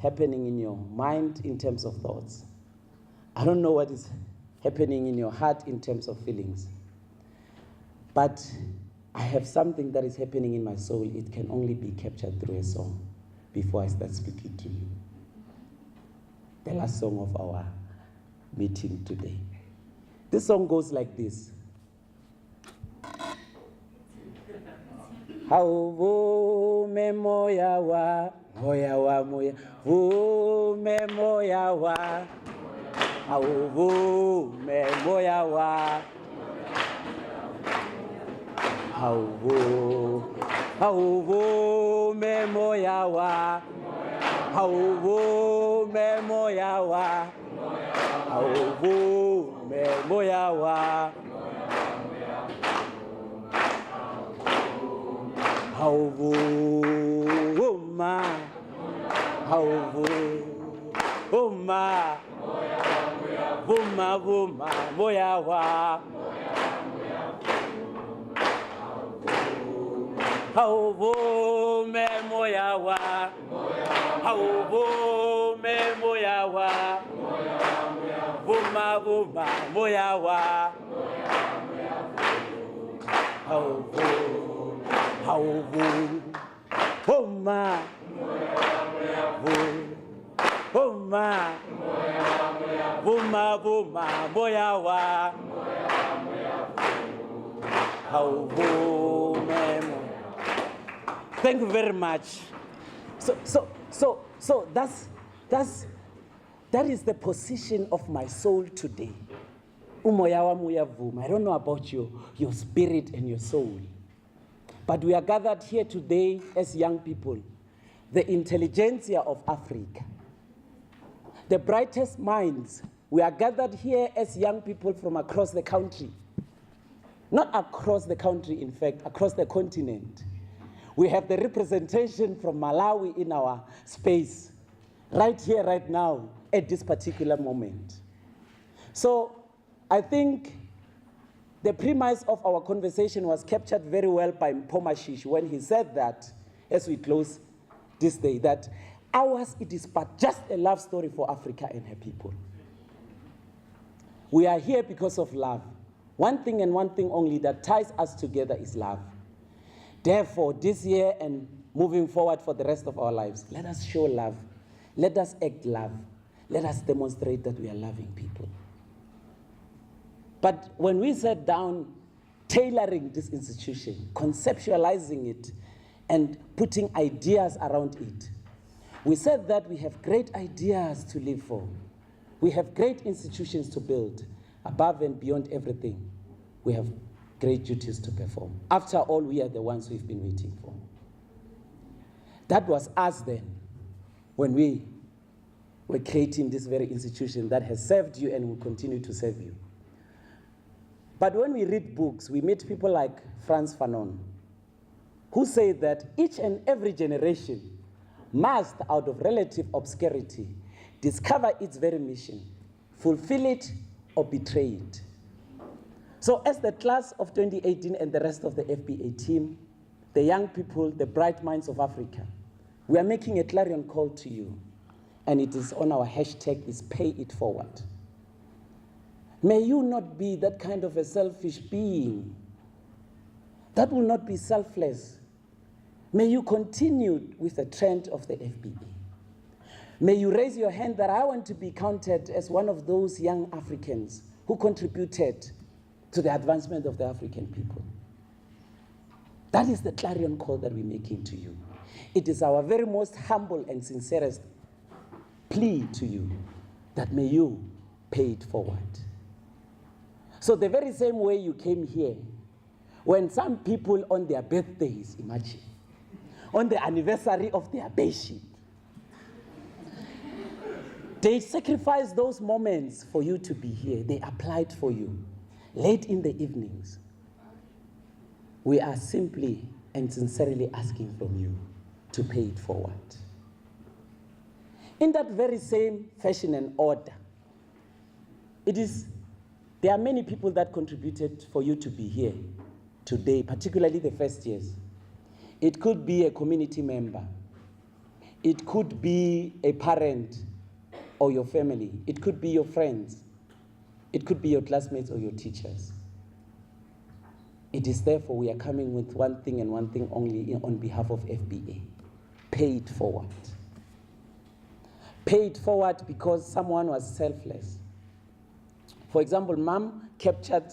happening in your mind in terms of thoughts. I don't know what is happening in your heart in terms of feelings. But I have something that is happening in my soul. It can only be captured through a song before I start speaking to you. The last song of our meeting today. This song goes like this. Hauvume moya wa, moya, vume moya wa, hauvume moya wa, hauvume moya wa, hauvume moya wa, hauvume moya wa. Hauvuma, hauvuma, vuma, vuma, moya wa. Hauvume moya wa, hauvume moya wa, vuma, vuma, moya wa. Homa, homa, vuma, vuma, moya wa. Thank you very much. So that is the position of my soul today. Umoya wa moya vuma. I don't know about your spirit and your soul. But we are gathered here today as young people, the intelligentsia of Africa, the brightest minds. We are gathered here as young people from across the country. Not across the country, in fact, across the continent. We have the representation from Malawi in our space, right here, right now, at this particular moment. So I think the premise of our conversation was captured very well by Mpomashish when he said that, as we close this day, that ours, it is but just a love story for Africa and her people. We are here because of love. One thing and one thing only that ties us together is love. Therefore, this year and moving forward for the rest of our lives, let us show love. Let us act love. Let us demonstrate that we are loving people. But when we sat down tailoring this institution, conceptualizing it, and putting ideas around it, we said that we have great ideas to live for. We have great institutions to build. Above and beyond everything, we have great duties to perform. After all, we are the ones we've been waiting for. That was us then, when we were creating this very institution that has served you and will continue to serve you. But when we read books, we meet people like Frantz Fanon, who say that each and every generation must, out of relative obscurity, discover its very mission, fulfill it or betray it. So as the class of 2018 and the rest of the FBA team, the young people, the bright minds of Africa, we are making a clarion call to you, and it is on our hashtag, is pay it forward. May you not be that kind of a selfish being. That will not be selfless. May you continue with the trend of the FBA. May you raise your hand that I want to be counted as one of those young Africans who contributed to the advancement of the African people. That is the clarion call that we're making to you. It is our very most humble and sincerest plea to you that may you pay it forward. So the very same way you came here, when some people on their birthdays, imagine, on the anniversary of their bashing, they sacrificed those moments for you to be here. They applied for you late in the evenings. We are simply and sincerely asking from you to pay it forward. In that very same fashion and order, there are many people that contributed for you to be here today, particularly the first years. It could be a community member. It could be a parent or your family. It could be your friends. It could be your classmates or your teachers. It is therefore we are coming with one thing and one thing only on behalf of FBA. Pay it forward. Pay it forward because someone was selfless. For example, Mom captured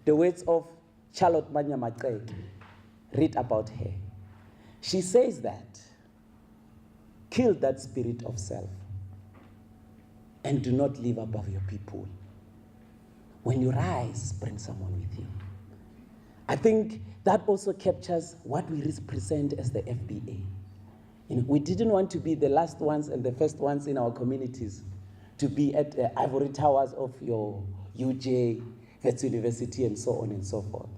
the words of Charlotte Makgatho. Read about her. She says that, kill that spirit of self and do not live above your people. When you rise, bring someone with you. I think that also captures what we represent as the FBA. You know, we didn't want to be the last ones and the first ones in our communities to be at the ivory towers of your UJ, Wits University, and so on and so forth.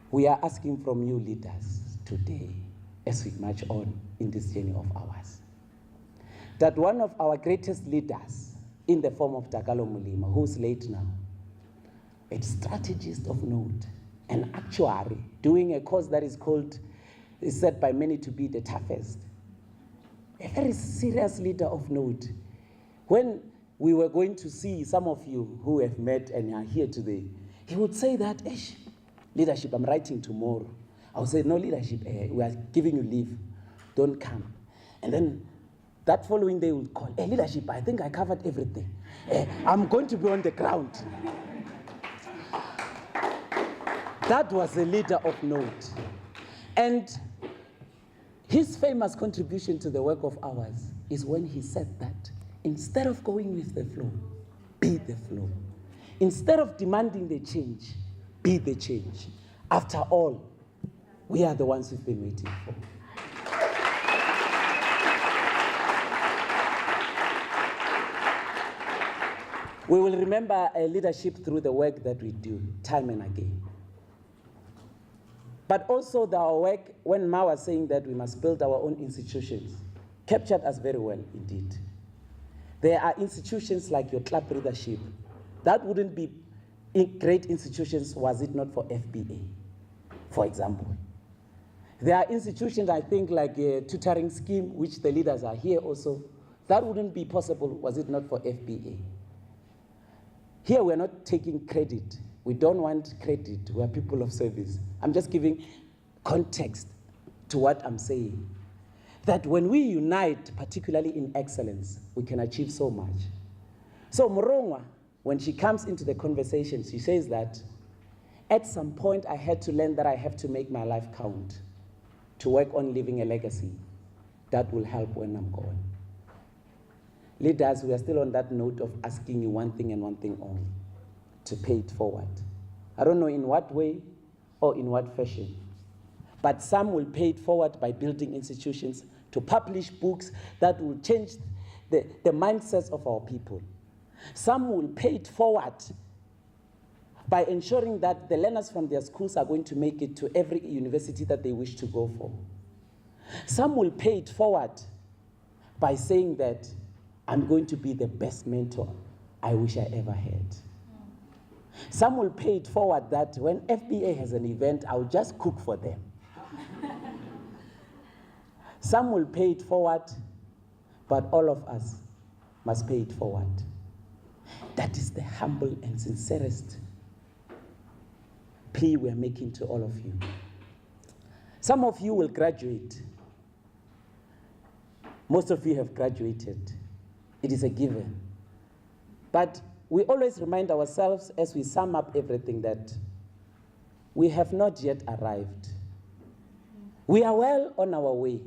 We are asking from you leaders today, as we march on in this journey of ours, that one of our greatest leaders in the form of Takalo Mulima, who's late now, a strategist of note, an actuary, doing a course that is called, is said by many to be the toughest, a very serious leader of note. When we were going to see some of you who have met and are here today, he would say that, leadership, I'm writing tomorrow. I would say, no, leadership, we are giving you leave. Don't come. And then that following day, he would call, leadership, I think I covered everything. I'm going to be on the ground. That was a leader of note. And his famous contribution to the work of ours is when he said that instead of going with the flow, be the flow. Instead of demanding the change, be the change. After all, we are the ones we've been waiting for. We will remember leadership through the work that we do, time and again. But also our work, when Ma was saying that we must build our own institutions, captured us very well indeed. There are institutions like your club leadership. That wouldn't be great institutions was it not for FBA, for example. There are institutions, I think, like a tutoring scheme, which the leaders are here also. That wouldn't be possible was it not for FBA. Here we're not taking credit. We don't want credit. We're people of service. I'm just giving context to what I'm saying. That when we unite, particularly in excellence, we can achieve so much. So Morongwa, when she comes into the conversation, she says that at some point I had to learn that I have to make my life count, to work on leaving a legacy that will help when I'm gone. Leaders, we are still on that note of asking you one thing and one thing only, to pay it forward. I don't know in what way or in what fashion, but some will pay it forward by building institutions to publish books that will change the mindsets of our people. Some will pay it forward by ensuring that the learners from their schools are going to make it to every university that they wish to go for. Some will pay it forward by saying that I'm going to be the best mentor I wish I ever had. Some will pay it forward that when FBA has an event, I'll just cook for them. Some will pay it forward, but all of us must pay it forward. That is the humble and sincerest plea we're making to all of you. Some of you will graduate. Most of you have graduated. It is a given. But we always remind ourselves as we sum up everything that we have not yet arrived. We are well on our way.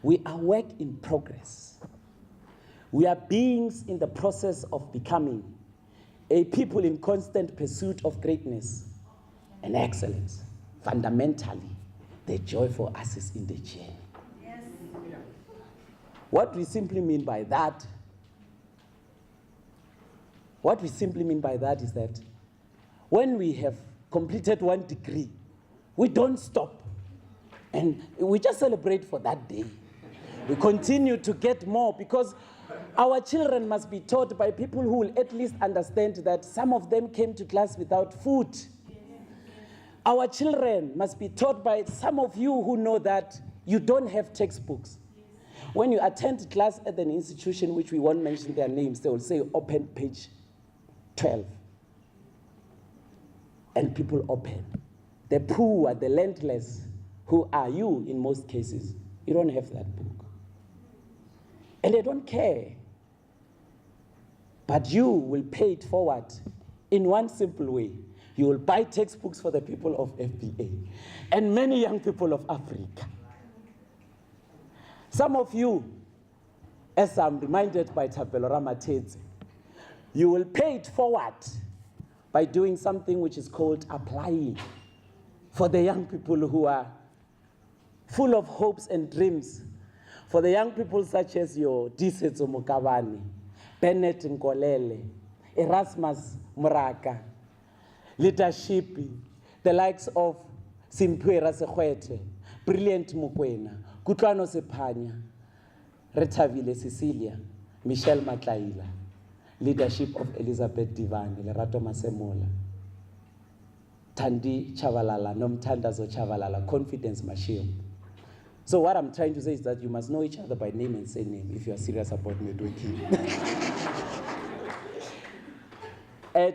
We are work in progress. We are beings in the process of becoming a people in constant pursuit of greatness and excellence. Fundamentally, the joy for us is in the journey. Yes. What we simply mean by that is that when we have completed one degree, we don't stop. And we just celebrate for that day. We continue to get more because our children must be taught by people who will at least understand that some of them came to class without food. Our children must be taught by some of you who know that You don't have textbooks. When you attend class at an institution, which we won't mention their names, they will say open page 12. And people open. The poor, the landless, who are you in most cases, you don't have that book. And they don't care. But you will pay it forward in one simple way. You will buy textbooks for the people of FBA and many young people of Africa. Some of you, as I'm reminded by Thapelo Ramatetse, you will pay it forward by doing something which is called applying for the young people who are full of hopes and dreams, for the young people such as your Disetso Mokabane, Bennett Nkolele, Erasmus Moraka, leadership, the likes of Simpwera Sekhwete, Brilliant Mukwena, Kutlwano Sephanya, Rethavile Cecilia, Michelle Matlaila, leadership of Elizabeth Divane, Lerato Masemola, Tandi Chavalala, Nomtandazo Chavalala, Confidence Mashio. So what I'm trying to say is that you must know each other by name and surname if you are serious about networking.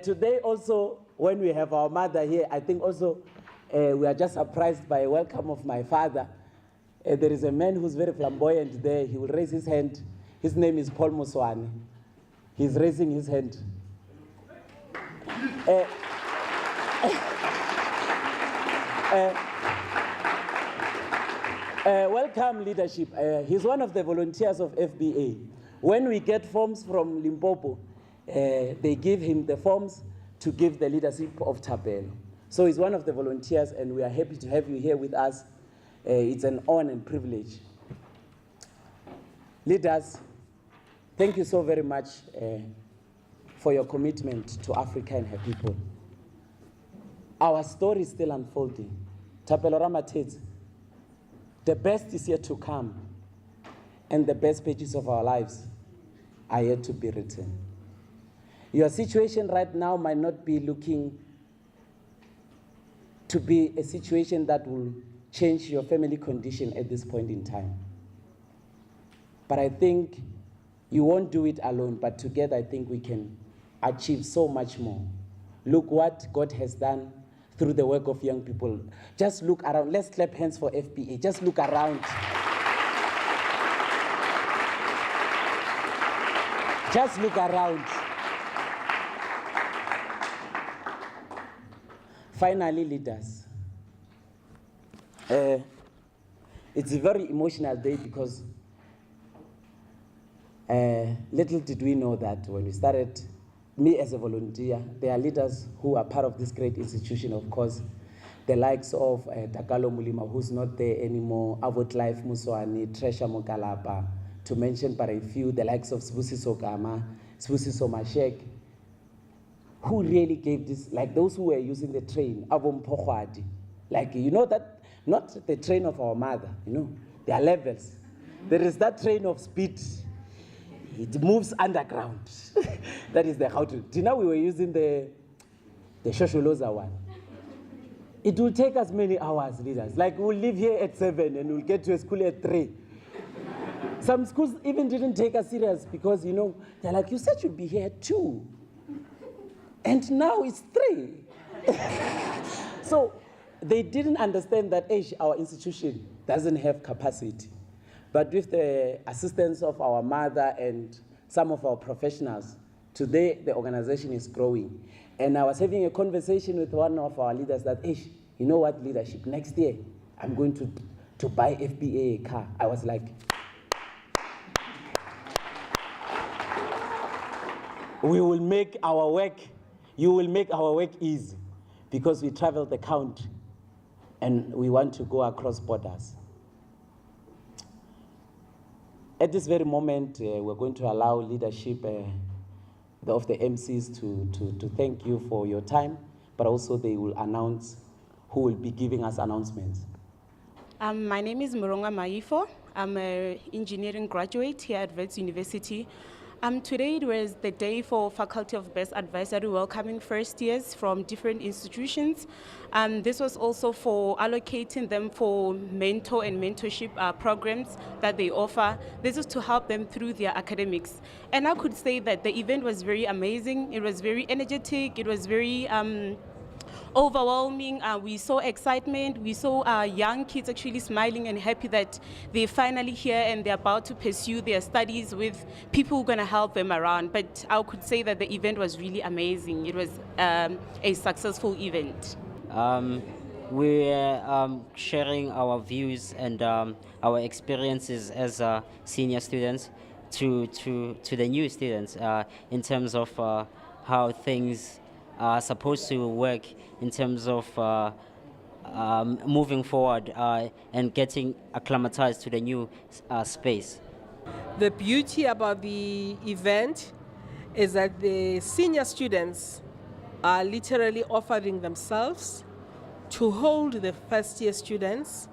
Today also, when we have our mother here, I think also we are just surprised by a welcome of my father. There is a man who's very flamboyant there. He will raise his hand. His name is Paul Muswane. He's raising his hand. Welcome, leadership. He's one of the volunteers of FBA. When we get forms from Limpopo, they give him the forms to give the leadership of Thapelo. So he's one of the volunteers, and we are happy to have you here with us. It's an honor and privilege. Leaders, thank you so very much for your commitment to Africa and her people. Our story is still unfolding. Thapelo Ramatetse, the best is yet to come, and the best pages of our lives are yet to be written. Your situation right now might not be looking to be a situation that will change your family condition at this point in time. But I think you won't do it alone, but together I think we can achieve so much more. Look what God has done through the work of young people. Just look around. Let's clap hands for FBA. Just look around. Just look around. Finally, leaders. It's a very emotional day because little did we know that when we started, me as a volunteer, there are leaders who are part of this great institution, of course, the likes of Takalo Mulima, who's not there anymore, Avot Life Muswani, Tresha Mokalapa, to mention but a few, the likes of Sbusiso Gama, Sbusiso Mashek, who really gave this, like those who were using the train, Avom Pokhwadi, like, you know that, not the train of our mother, you know, there are levels. There is that train of speed. It moves underground. That is the how to. Now we were using the Shosholoza one. It will take us many hours, leaders. Like we'll leave here at 7 and we'll get to a school at 3. Some schools even didn't take us serious because, you know, they're like, you said you'd be here at 2. And now it's 3. So they didn't understand that our institution doesn't have capacity. But with the assistance of our mother and some of our professionals, today the organization is growing. And I was having a conversation with one of our leaders that, you know what, leadership, next year I'm going to buy FBA a car. I was like, we will make our work, you will make our work easy because we travel the country and we want to go across borders. At this very moment, we're going to allow leadership of the MCs to thank you for your time, but also they will announce who will be giving us announcements. My name is Moronga Maifo. I'm an engineering graduate here at Vaal University. Today it was the day for Faculty of Best Advisory welcoming first years from different institutions. This was also for allocating them for mentor and mentorship programs that they offer. This is to help them through their academics. And I could say that the event was very amazing. It was very energetic. It was very overwhelming. We saw excitement. We saw young kids actually smiling and happy that they're finally here and they're about to pursue their studies with people who are going to help them around. But I could say that the event was really amazing. It was a successful event. We're sharing our views and our experiences as senior students to the new students in terms of how things are supposed to work in terms of moving forward and getting acclimatized to the new space. The beauty about the event is that the senior students are literally offering themselves to hold the first year students,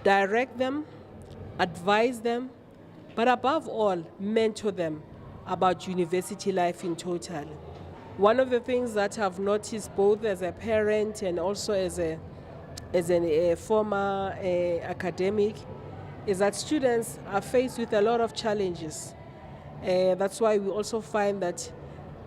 direct them, advise them, but above all, mentor them about university life in total. One of the things that I've noticed both as a parent and also as a former academic is that students are faced with a lot of challenges. That's why we also find that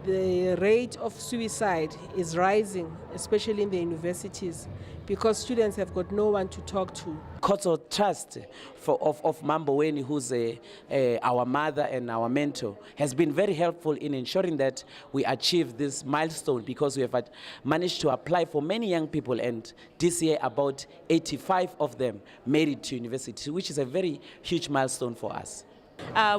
the rate of suicide is rising, especially in the universities, because students have got no one to talk to. Makgatho Trust of Mboweni, who's our mother and our mentor, has been very helpful in ensuring that we achieve this milestone, because we have managed to apply for many young people, and this year about 85 of them made it to university, which is a very huge milestone for us.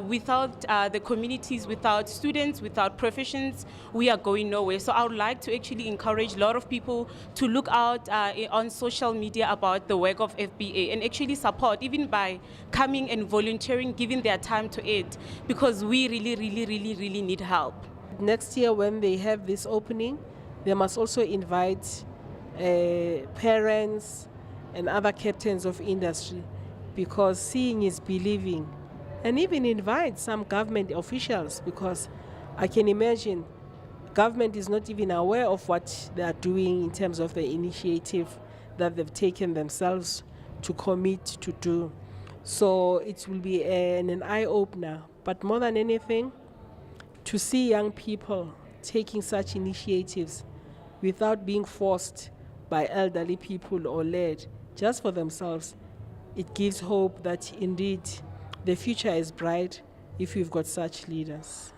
Without the communities, without students, without professions, we are going nowhere. So I would like to actually encourage a lot of people to look out on social media about the work of FBA and actually support, even by coming and volunteering, giving their time to it, because we really need help. Next year when they have this opening, they must also invite parents and other captains of industry, because seeing is believing. And even invite some government officials, because I can imagine government is not even aware of what they are doing in terms of the initiative that they've taken themselves to commit to do. So it will be an eye-opener. But more than anything, to see young people taking such initiatives without being forced by elderly people or led, just for themselves, it gives hope that indeed the future is bright if we've got such leaders.